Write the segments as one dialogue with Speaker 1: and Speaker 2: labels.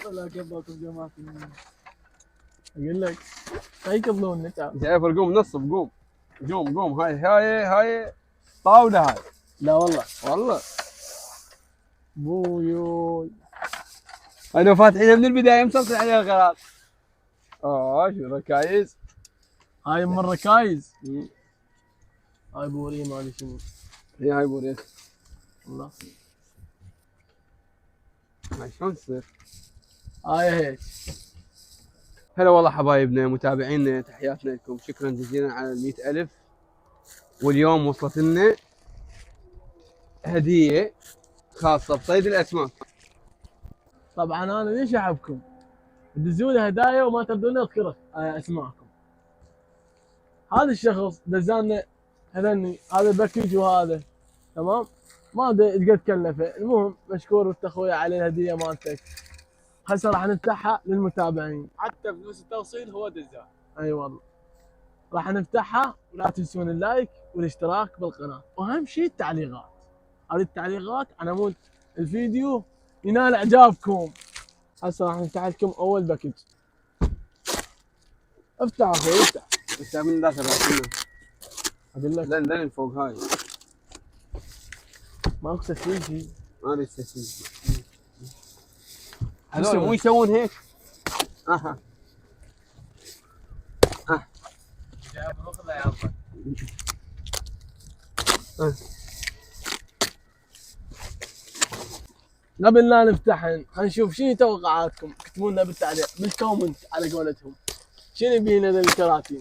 Speaker 1: ولا قبلكم جماعة اقول لك اي قبلون تعال.
Speaker 2: جعفر قوم نصب قوم. قوم هاي طاولة هاي.
Speaker 1: لا والله
Speaker 2: والله
Speaker 1: بويوي
Speaker 2: انا فاتحينها من البداية مسلسل عليها الغراض. شو ركايز.
Speaker 1: هاي ام الركايز. هاي بوري مالي شنو.
Speaker 2: هاي بوريك
Speaker 1: والله
Speaker 2: هاي شلون تصير.
Speaker 1: هاي هيك.
Speaker 2: هلا والله حبايبنا متابعينا تحياتنا لكم، شكرا جزيلا على 100,000. واليوم وصلت لنا هدية خاصة بصيد الأسماك.
Speaker 1: طبعا انا ليش احبكم تدزوا لي هدايا وما تردون اذكر اسماءكم. هذا الشخص دزانا هذني هذا باكيج وهذا تمام، ما ادري ايش قد كلفه. المهم مشكور انت اخويا على الهديه مالتك. هسه راح نفتحها للمتابعين،
Speaker 3: حتى فلوس التوصيل هو دزها.
Speaker 1: اي والله راح نفتحها. ولا تنسون اللايك والاشتراك بالقناه، واهم شيء التعليقات. هذه التعليقات على مود الفيديو ينال اعجابكم. هسه راح نفتح لكم اول باكج. افتح اخوي افتح.
Speaker 2: بس من داخل راسنا.
Speaker 1: اقول لك
Speaker 2: لن فوق هاي.
Speaker 1: ماكو تسويق شيء.
Speaker 2: ما ادري تسوي. هذول مو يسوون هيك. اها
Speaker 3: جاب رخله يا عمي.
Speaker 1: قبل لا نفتحن خلينا نشوف شنو توقعاتكم. اكتبوا لنا بالتعليق بالكومنت على قولتهم شنو بينا ذا الكراتين.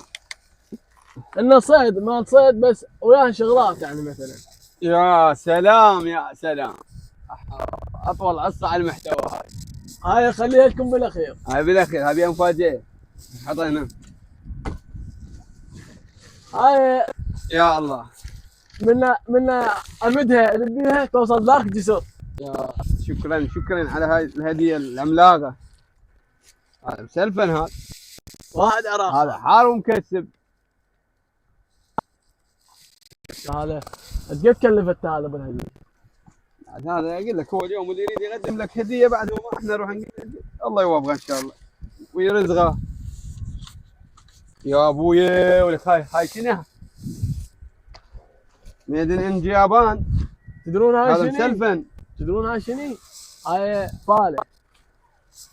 Speaker 1: انه صيد ما صيد بس وياه شغلات يعني مثلا.
Speaker 2: يا سلام يا سلام. اطول عصا على المحتوى هاي.
Speaker 1: هاي خليها لكم بالاخير.
Speaker 2: هاي بالاخير هذه مفاجاه. حطها هنا.
Speaker 1: هاي
Speaker 2: يا الله.
Speaker 1: منا امدها البيها توصل ذاك جسر.
Speaker 2: يا شكرا على هاي الهديه العملاقه. هذا مسلفن هذا.
Speaker 1: واحد عراق.
Speaker 2: هذا حار ومكسب.
Speaker 1: هذا قد كلفت هذا بالهديه.
Speaker 2: هذا اقول لك هو اليوم اللي يريد يقدم لك هديه بعد ما احنا نروح الله يوفقه ان شاء الله ويرزقه. يا ابويا ولك هاي شنو؟ ميدن ان جيابان.
Speaker 1: تدرون هاي
Speaker 2: هذا
Speaker 1: شنو؟
Speaker 2: مسلفن.
Speaker 1: تدرون هاي شنو؟ هاي فاله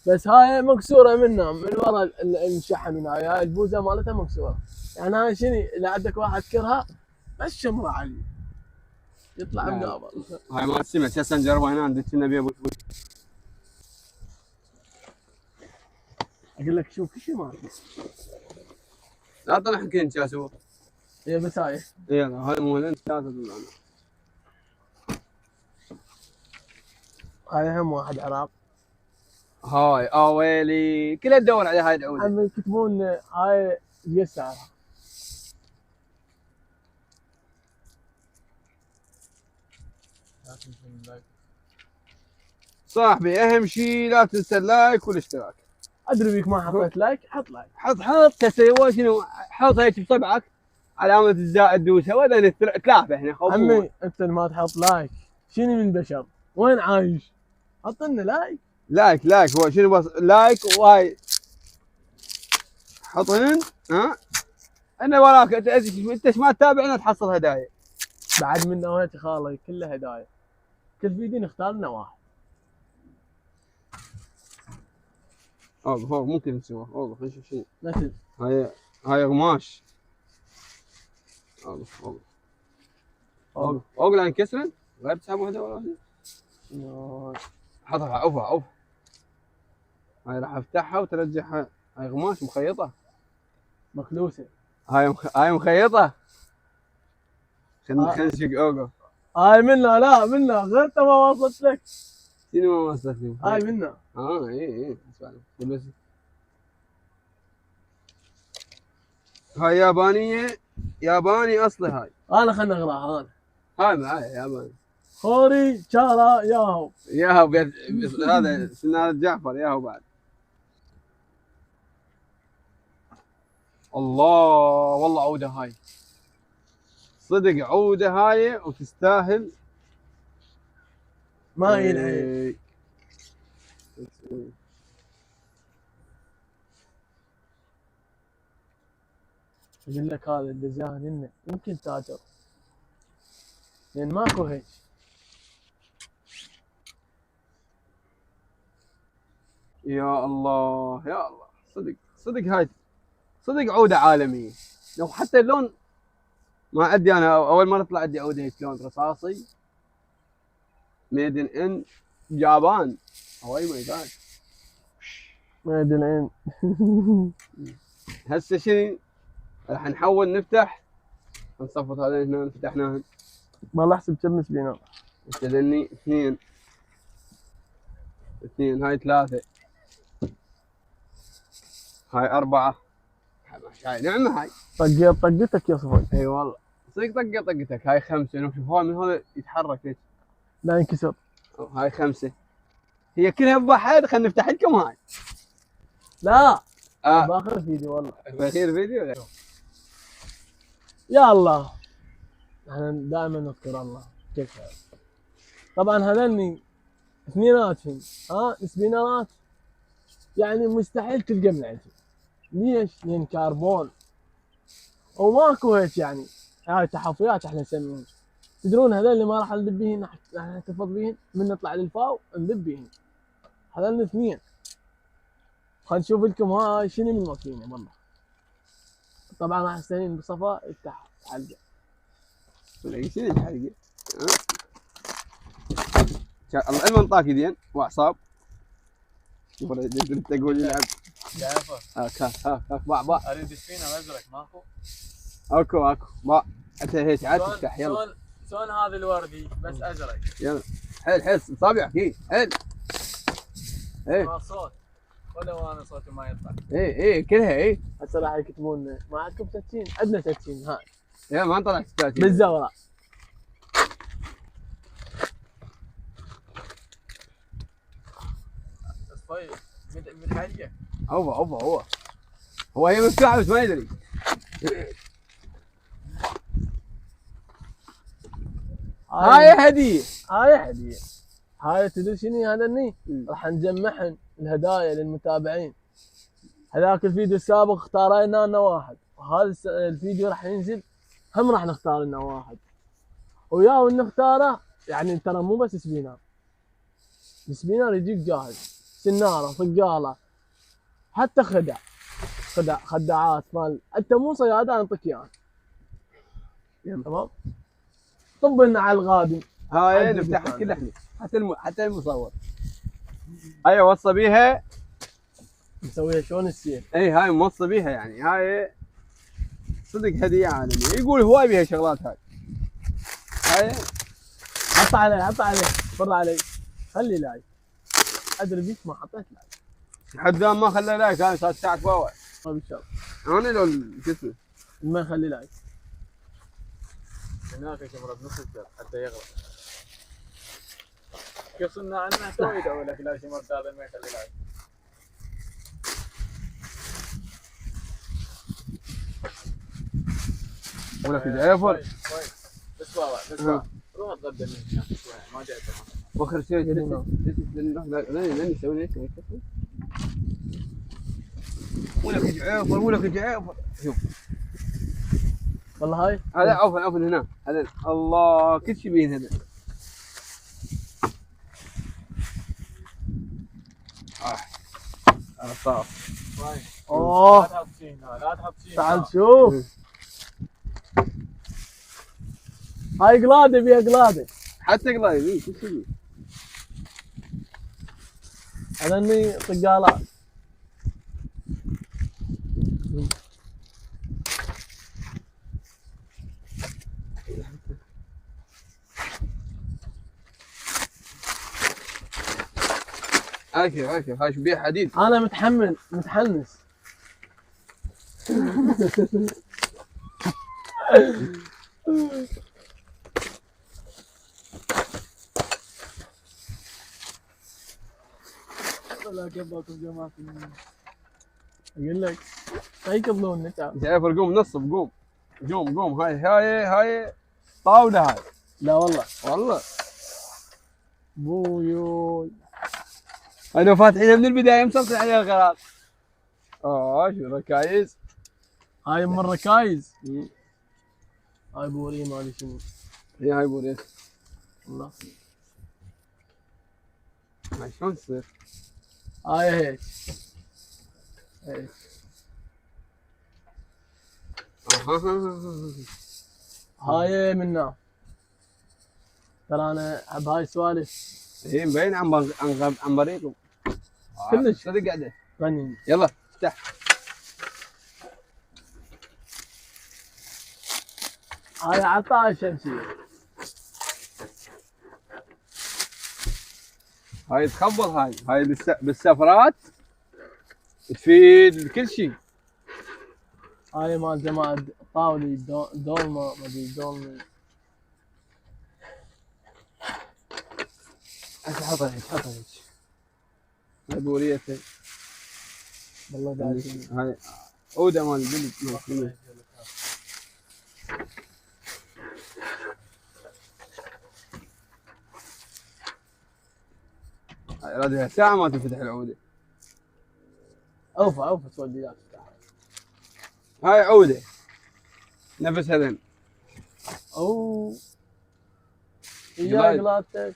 Speaker 1: بس هاي مكسوره منها من ورا الشحن. من هاي البوزه مالتها مكسوره. يعني هاي شنو اذا عندك واحد كرها بس شمره عليه يطلع مقابل.
Speaker 2: هاي مال السمك هسه نجربها هنا عند النبي ابو شوي.
Speaker 1: اقول لك شوف شو مالك.
Speaker 2: لا طلع حكين كاسو.
Speaker 1: هي بس هاي.
Speaker 2: يلا هاي مو انت كاسو.
Speaker 1: هاي هم واحد عراق.
Speaker 2: هاي ويلي كلها تدور على هاي العوده.
Speaker 1: هم يكتبون هاي قد سعرها.
Speaker 2: صاحبي اهم شيء لا تنسى اللايك والاشتراك.
Speaker 1: ادري بيك ما حطيت لايك. حط لايك.
Speaker 2: حط تسوي شنو حط هيك بصبعك علامة الزائد دوسها ولا ثلاثة احنا
Speaker 1: عمي انت اللي ما تحط لايك شنو من بشر؟ وين عايش؟ حط لنا لايك.
Speaker 2: لايك هو شنو بس لايك وهاي حطهن. ها انا وراك انت ما تتابعنا تحصل هدايا.
Speaker 1: بعد من نويت خالي كله هدايا. كل فيديو نختار لنا واحد.
Speaker 2: فوق ممكن نسويه فوق خلينا نشوف شيء.
Speaker 1: مثل
Speaker 2: هاي قماش. فوق لا ينكسرن غير تسحبوا هذا ولا حطها اوف. هاي راح افتحها وترجعها. هاي قماش مخيطة
Speaker 1: مخلوسه.
Speaker 2: هاي مخيطة. خلنا نشق اوقف.
Speaker 1: هاي منا لا منا غير انت ما وصلت لك.
Speaker 2: شنو ما وصلت لي؟
Speaker 1: هاي منا.
Speaker 2: اي بس هاي ياباني اصلي هاي.
Speaker 1: انا خلنا اقراها انا.
Speaker 2: هاي معايا ياباني.
Speaker 1: خوري شارا
Speaker 2: ياهو هذا سنارة جعفر ياهو بعد. الله والله عودة هاي. صدق عودة هاي وتستاهل.
Speaker 1: ما ينعي. اقول لك هذا الدزان إنه يمكن تاجر، لان ماكو هيك.
Speaker 2: يا الله يا الله، صدق صدق هاي صدق عوده عالميه. لو حتى اللون ما عندي، انا اول مره طلع عندي عوده هيك لون رصاصي ميدن ان جابان. اوي ماي جاد.
Speaker 1: ما ادري العين.
Speaker 2: هسه شنو راح نحول نفتح نصفط هذا هنا فتحناهم.
Speaker 1: والله احسب كم سبينار.
Speaker 2: استاذني اثنين هاي ثلاثة هاي أربعة. هاي نعمة هاي.
Speaker 1: طقيت طقتك يا صفي.
Speaker 2: اي والله صدق طقتك. هاي خمسة. شوف هاي من هذا يتحرك هيك.
Speaker 1: لا ينكسر.
Speaker 2: هاي خمسة. هي كلها بواحد. خلينا نفتح لكم هاي.
Speaker 1: لا
Speaker 2: اه
Speaker 1: باخر فيديو والله.
Speaker 2: بخير فيديو غير.
Speaker 1: يا الله، احنا دائما نذكر الله. كيف هذا؟ طبعا هذني اثنيناتهم سبينرات، يعني مستحيل تلقى من عندهم. ليش؟ لان كربون وماكو هيك يعني. هاي تحفيات احنا نسميهم. تدرون هذول اللي ما راح ندب بيهن، راح نحتفظ بيهن من نطلع للفاو ندب بيهن. هذول اثنين. خلينا نشوف لكم هاي شنو من ماكينه والله. طبعا راح استهين بصفاء يفتح حلقه.
Speaker 2: ولا شنو الحلقة. الله المهم طاق يدين واعصاب. شوف انت تقول يلعب.
Speaker 3: جعفر
Speaker 2: هاك باع
Speaker 3: اريد السفينه الازرق ماكو؟
Speaker 2: اكو باع. انت هيك عاد تفتح. يلا
Speaker 3: شلون هذا الوردي بس ازرق؟
Speaker 2: يلا حيل صابعك. حيل.
Speaker 3: ما صوت ولا وانا صوتي ما يطلع.
Speaker 2: ايه كلها.
Speaker 1: هسه راح يكتبون ما عندكم تدشين، عندنا تدشين هاي
Speaker 2: يا ما طلعت ستاتي
Speaker 1: بالزورق.
Speaker 3: طيب من حاجه
Speaker 2: هو هي مفتوحه بس ما يدري. هاي هديه.
Speaker 1: هاي تدري شنو هذني؟ راح نجمعهن الهدايا للمتابعين. هذاك الفيديو السابق اختارينا لنا واحد، وهذا الفيديو راح ينزل هم راح نختار لنا واحد وياه نختاره. يعني ترى مو بس سبينار، السبينار يجيك جاهز، سناره ثقاله، حتى خداعات مال انت مو صياده نعطيك اياها. تمام. طب لنا على الغادم.
Speaker 2: هاي نفتحها كلها احنا حتى المصور. هاي وصى بيها.
Speaker 1: نسويها شلون السير.
Speaker 2: اي هاي موصى بيها يعني. هاي صدق هديه عالميه. يقول هواي بيها شغلات. هاي
Speaker 1: حط عليه فر علي. خلي لايك. ادري بيك ما حطيت لايك.
Speaker 2: حد ما خلى لايك. هاي صار ساعه باور.
Speaker 1: ما بالشر.
Speaker 2: انا لو شو اسمه
Speaker 1: ما يخلي لايك.
Speaker 3: هناك شمره بنص الدر حتى يغلط. قصنا عنه توي يدور لك لا شمرت هذا ما يخلي لايك.
Speaker 2: ولا في جعفر.
Speaker 3: كويس بس بابا روح تقدم هناك شوي ما جاي
Speaker 2: واخر شيء لن يسوي ليش ولك جعفر. شوف
Speaker 1: والله هاي
Speaker 2: هذا عفن هنا. هذا الله كل شيء بين هذا. صاف.
Speaker 1: اوه
Speaker 3: لا تحط شيء
Speaker 1: تعال شوف. هاي قلاده بيها قلاده.
Speaker 2: حتى قلايد كل شيء.
Speaker 1: هذني طقالات.
Speaker 2: عايش هاي بيها حديد.
Speaker 1: انا متحمس. ولا قبلكم جماعه اقول لك هاي قبلونا تعال.
Speaker 2: جعفر قوم نصب قوم. هاي طاوله. هاي
Speaker 1: لا والله بويوي.
Speaker 2: انا فاتحينها من البدايه مسلطين عليها الغراض. شو ركايز.
Speaker 1: هاي من الركايز.
Speaker 2: مم.
Speaker 1: هاي بوريه مالي شنو.
Speaker 2: هاي بوريت.
Speaker 1: والله
Speaker 2: هاي شلون تصير؟
Speaker 1: هاي هيك. هيك. هاي منا. ترى انا احب هاي السوالف.
Speaker 2: اي مبين عن بريقكم.
Speaker 1: كلش.
Speaker 2: صدق قاعده.
Speaker 1: غني.
Speaker 2: يلا افتح.
Speaker 1: هاي عطاها الشمسية.
Speaker 2: هاي تخبل هاي بالسفرات تفيد كل شيء.
Speaker 1: هاي مال جماعة طاولي دولمة ما ادري دولمي.
Speaker 2: حطها هيك حطها هيك. هاي بوريته.
Speaker 1: والله قاعد.
Speaker 2: هاي عودة مال البلد. هاي رادها ساعة ما تنفتح العودة.
Speaker 1: اوفى تودي لا تفتح.
Speaker 2: هاي عودة نفس هذن.
Speaker 1: او
Speaker 2: جلاي.
Speaker 1: يا قلاتك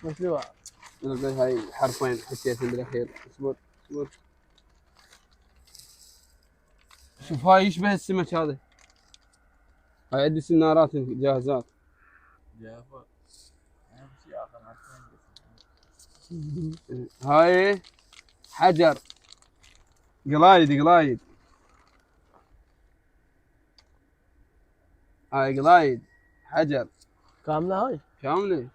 Speaker 1: مسلوع.
Speaker 2: هاي حرفين حكيتهم بالاخير. اصبر. شوف هاي يشبه السمك هذا. هاي عندي سنارات جاهزات.
Speaker 3: جافا. اهم شيء اخر عارفين.
Speaker 2: هاي حجر قلايد. هاي قلايد حجر
Speaker 1: كاملة هاي.
Speaker 2: كاملة.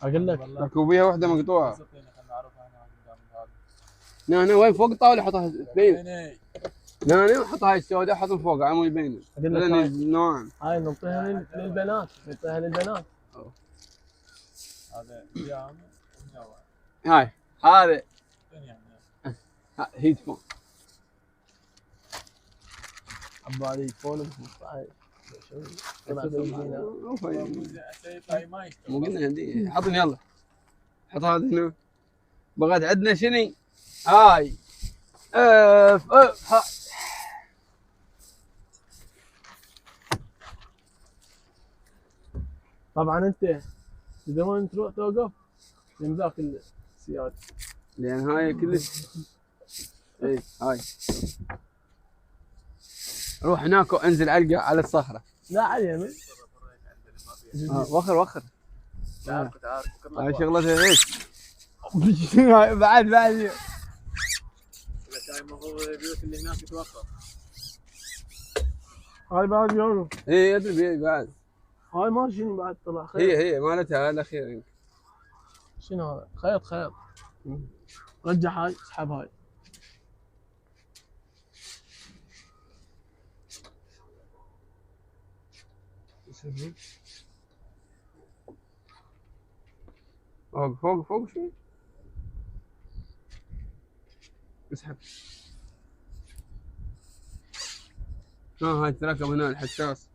Speaker 1: اقول لك.
Speaker 2: ركوبيها واحدة مقطوعة.
Speaker 3: خلينا نعرفها انا من هذا.
Speaker 2: هنا وين فوق الطاولة حطها تبين.
Speaker 3: هنا.
Speaker 2: هنا حط هاي السوداء حطهم فوق عمود يبين.
Speaker 1: اقول لك هاي.
Speaker 2: نوعا.
Speaker 1: هاي نعطيها للبنات.
Speaker 3: هذا جامع وجوال.
Speaker 2: هاي هذا
Speaker 3: شنو يعني؟
Speaker 2: هيدفون.
Speaker 1: عبالي فون ب 15. شو؟ طلع
Speaker 3: هاي ما يشتغل.
Speaker 2: مو قلنا هدية. حطني يلا. حط هذا هنا. بغيت عندنا شني؟ هاي
Speaker 1: طبعا انت تدرون تروح توقف من ذاك السيارة.
Speaker 2: لان هاي كلش. اي هاي روح هناك وانزل علقه على الصخره.
Speaker 1: لا على اليمين.
Speaker 2: وخر.
Speaker 3: تعرف
Speaker 2: هاي شغلتها هيك. بعد
Speaker 3: هاي المفروض البيوت اللي هناك تتوقف.
Speaker 1: هاي بعد يوم.
Speaker 2: اي ادري بعد.
Speaker 1: هاي ما شنو بعد طلع خيط.
Speaker 2: هي مالتها الاخير.
Speaker 1: شنو هذا؟ خيط. رجع هاي اسحب هاي.
Speaker 2: فوق شوي. اسحب. هاي تركب هنا الحساس.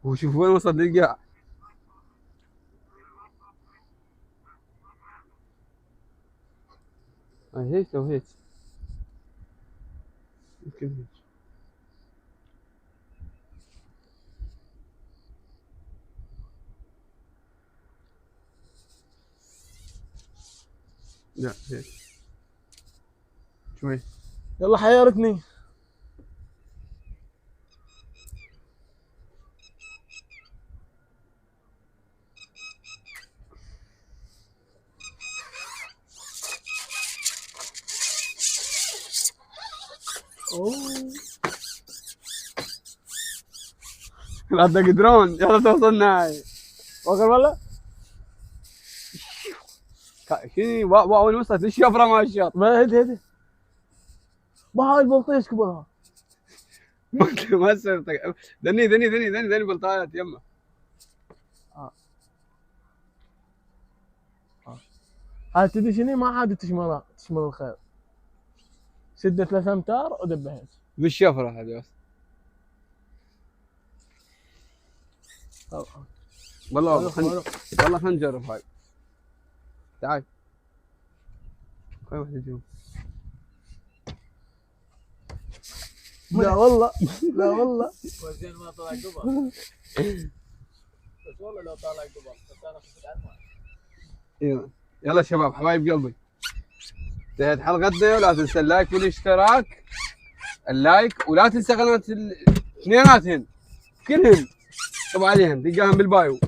Speaker 2: وشوف وين وصل للقاع. هاي هيك لو هيك. يمكن هيك. لا هيك. شوي.
Speaker 1: يلا حيرتني. اوه
Speaker 2: لا تقدرون يلا توصلنا هاي.
Speaker 1: وقر والله.
Speaker 2: شنو وين وصلت الشفره ما الشط.
Speaker 1: ما هدي ما هاي البلطيش كبرها.
Speaker 2: ما تصير ذني بلطايات يمه.
Speaker 1: هاي تدري شنو ما عاد تشمل الخيط. سدة 3 امتار ودبهت.
Speaker 2: بالشفره هذه بس. والله خلينا نجرب هاي. تعال. كم واحدة جوا.
Speaker 1: لا والله لا والله.
Speaker 3: وزين ما طلع قبل. بس والله لو طلع قبل بس انا خفت عنه.
Speaker 2: يلا شباب حبايب قلبي، انتهت حلقتنا، ولا تنسى اللايك والاشتراك. اللايك، ولا تنسى قناه اثنيناتهن كلهن، طب عليهم تلقاهم بالبايو.